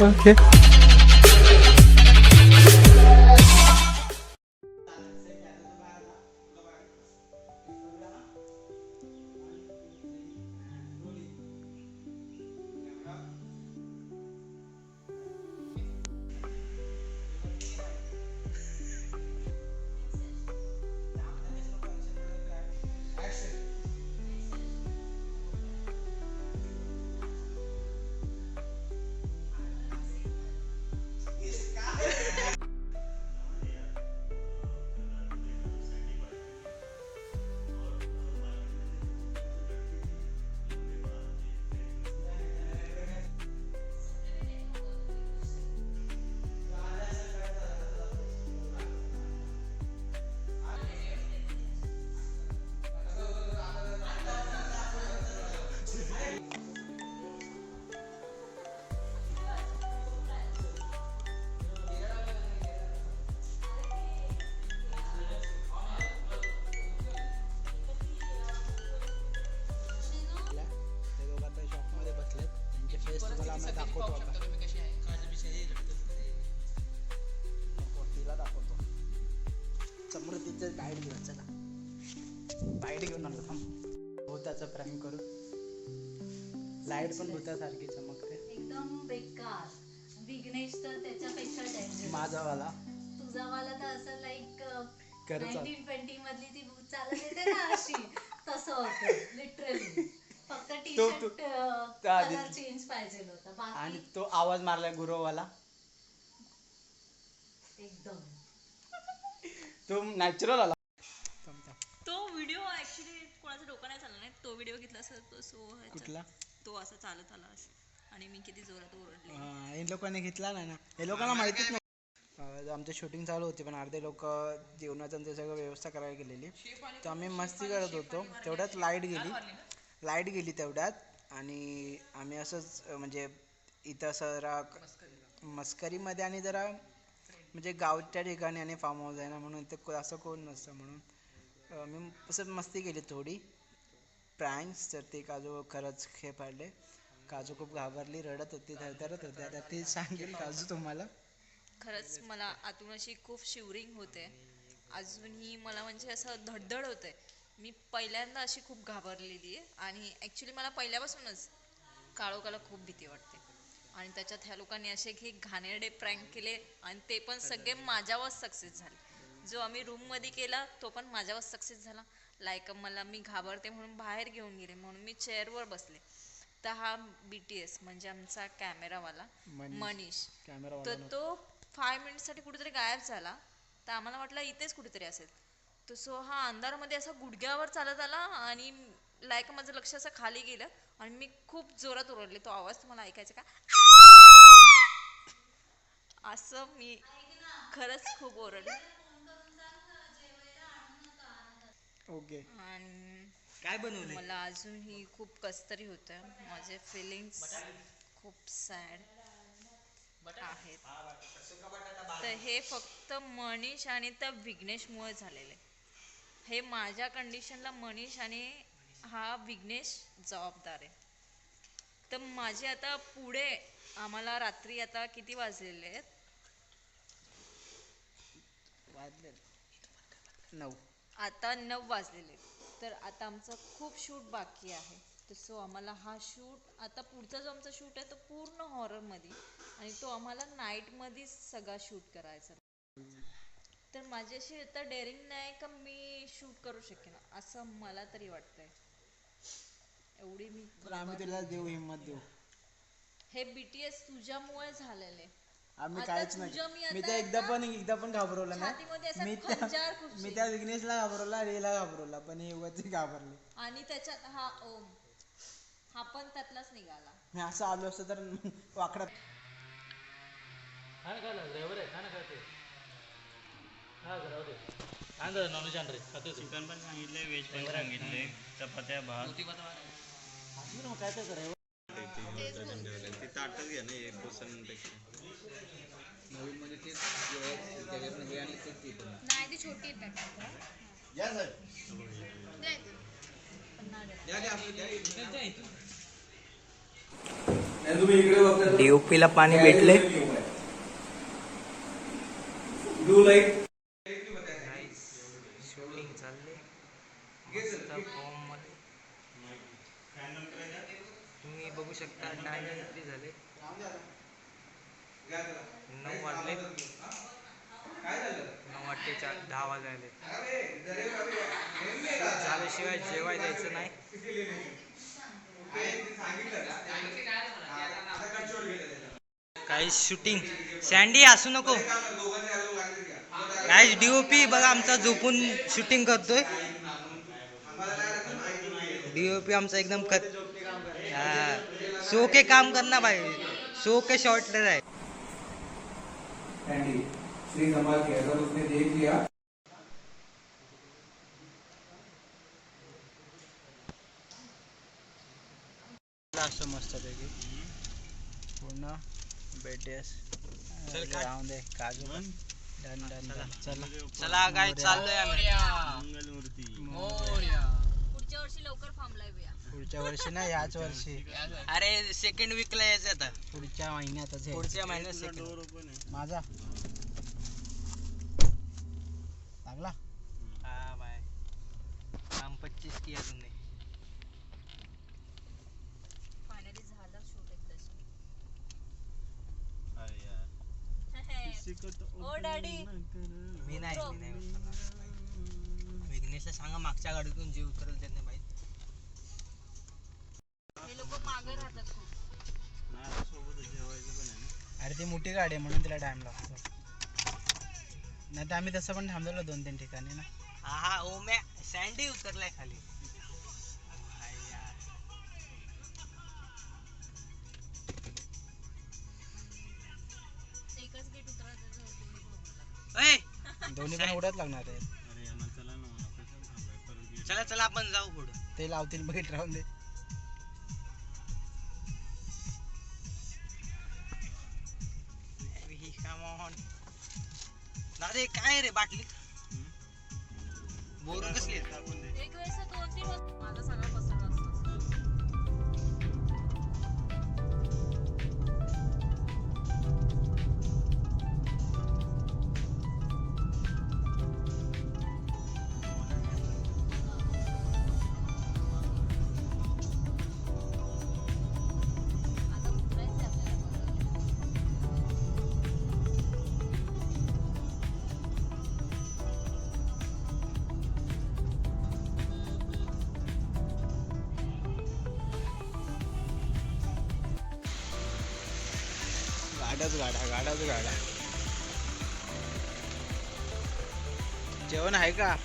Okay. समृद्धीचं diet घेऊन चला. Diet घेऊन आलो थांब. भूताचं प्रँक करू. लाईट पण भूतासारखी चमकते. एकदम बेकार. विघ्नेश तर त्याच्यापेक्षा डेंजर. माझावाला तुझावाला तर असं लाईक 1920 मधली ती भूत चालत येते ना अशी, तसं होतं लिटरली. फक्त टी शर्ट कलर चेंज पाहिजे होता बाकी. आणि तो आवाज मारलाय गुरुवाला एकदम. तो नॅचरल आला. तो व्हिडिओ ऍक्च्युली कोणाचं डोकं नाही चाललं नाही. तो व्हिडिओ घेतला असं तो कुठला तो असं चालत आला असं आणि मी किती जोरात ओरडले. हे लोकांनी घेतला नाही ना. हे लोकांना माहितीच नाही. आमचं शूटिंग चालू होती पण अर्धे लोक जेवणाचं ते सगळं व्यवस्था करायला गेलेली. तर आम्ही मस्ती करत होतो. तेवढ्यात लाईट गेली तेवढ्यात. आणि आम्ही असंच म्हणजे इथं असं जरा मस्करीमध्ये आणि जरा म्हणजे गावच्या ठिकाणी आणि फार्म हाऊस आहे ना म्हणून ते असं कोण नसतं म्हणून मी असं मस्ती केली थोडी प्रँक्स. तर ते काजू खरंच हे पाडले. काजू खूप घाबरली, रडत होती, थरथरत होती. आता ते सांगेल काजू तुम्हाला. खरंच मला आतून अशी खूप शिवरिंग होते. अजूनही मला म्हणजे असं धडधड होते. मी पहिल्यांदा अशी खूप घाबरलेली आहे आणि ॲक्च्युली मला पहिल्यापासूनच काळोखाला खूप भीती वाटते. आणि त्याच्यात ह्या लोकांनी असे की घाणेरडे प्रँक केले आणि ते पण सगळे माझ्यावर सक्सेस झाले. जो आम्ही रूममध्ये केला तो पण माझ्यावर सक्सेस झाला. लाईक मला मी घाबरते म्हणून बाहेर घेऊन गेले म्हणून मी चेअरवर बसले. तर हा BTS म्हणजे आमचा कॅमेरावाला मनीष, तर तो 5 मिनिटसाठी कुठेतरी गायब झाला. तर आम्हाला वाटलं इथेच कुठेतरी असेल. तर सो हा अंधारामध्ये असा गुडघ्यावर चालत आला आणि लाईक माझं लक्ष असं खाली गेलं आणि मी खूप जोरात ओरडले. तो आवाज तुम्हाला ऐकायचा का असं मी खरंच खूप ओरडले. ओके. आणि काय बनवले मला अजूनही खूप कसतरी होतं. माझे फिलिंग्स खूप सॅड आहेत. तर हे फक्त मनीष आणि त्या विघ्नेशमुळे झालेले. हे माझ्या कंडिशनला मनीष आणि हा विघ्नेश जबाबदार आहे. तर माझे आता पुढे आम्हाला रात्री आता किती वाजलेले आहेत? वाजले 9. आता 9 वाजलेले. तर आता आमचं खूप शूट बाकी आहे. तर सो आम्हाला हा शूट आता पुढचा जो आमचा शूट आहे तो पूर्ण हॉररमध्ये आणि तो आम्हाला नाईटमध्येच सगळा शूट करायचा. तर माझ्याशी आता डेअरिंग नाही का मी शूट करू शकेन असं मला तरी वाटतंय. एवढी मी आम्ही तुला देऊ हिंमत देऊ. हे BTS तुझ्यामुळे झालेले. आम्ही आता काहीच नाही. तुझं मी तर एकदा पण घाबरवलं छातीमध्ये असा नाही. खंजार मी घुसली. त्या विघ्नेशला घाबरवला, रेला घाबरवला, पण हे उगाच घाबरले. आणि त्याच्यात हा ओम हा पण त्यातलाच निघाला. मी असं आलो असतो तर वाकडा. चिकन पण सांगितले, व्हेज पण सांगितले, चपात्या भात. काय तर करावं. ते ताटच घ्या ना एक कोसांपेक्षा. नवीन मध्ये तेच त्याच्यातून हे आणि तेच येतं. नाही ती छोटी आहे पॅकेट. या सर. पण नाही. द्या DOP ला पाणी भेटले. शूटिंग चालले मस्त फॉर्म मध्ये. तुम्ही बघू शकता टाइम किती झाले. 9 वाजले. 9:10 वाजले. झाल्याशिवाय जेवाय जायचं नाही. काही शूटिंग सँडी असू नको. काय DOP बघा आमचा झोपून शूटिंग करतोय. DOP आमचा एकदम सो के काम करना भाई. सो के शॉर्टलेस आहे. श्री संभाल के अगर उसने देख लिया असं मस्त पैकी पूर्ण बेटेस राहून दे काजू. Done done done. चला चला काय चाललोय आम्ही. मंगलमूर्ती पुढच्या वर्षी लवकर फॉर्म लावूया. पुढच्या वर्षी ना याच वर्षी. अरे सेकंड वीकला यायचं आता. पुढच्या महिन्यातच आहे. पुढच्या महिन्यात डोर सेकंड. ओपन आहे. माझा लागला. हा बाय. काम 25 किया तुमने. फायनली झालं शूट एकदाची. अरे यार. किसी को तो ओ open डॅडी. ना करो. मी नाही विघ्नेशला सांगा मागच्या गाडीतून जे उतरेल त्यांनी माहित. हे लोक मागे राहतात खूप. नाही, आता सोबतच जेवायचं पण आहे ना. अरे ती मोठी गाडी आहे म्हणून तिला टाइम लागतो. नाही तर आम्ही तसं पण थांबलेलो 2-3 ठिकाणी ना. हा ओम्या सँडी उतरलाय खाली. हाय यार. एकच गेट उतरायचं. ओय दोन्ही पण उड्यात लागणार आहे. अरे यांना चला ना मला कशाला थांबाय परत गेट. चला चला आपण जाऊ पुढे. ते लावतील बघित राहून दे. Come on. दादा काय रे बाटली बोरून कसली आहे? टाकून दे. एक वेळेस 2-3 वाजता माझा सगळा पसरला असतो. आता उतरायचं आपल्याला. गाड्याच गाड्या. जेवण आहे का?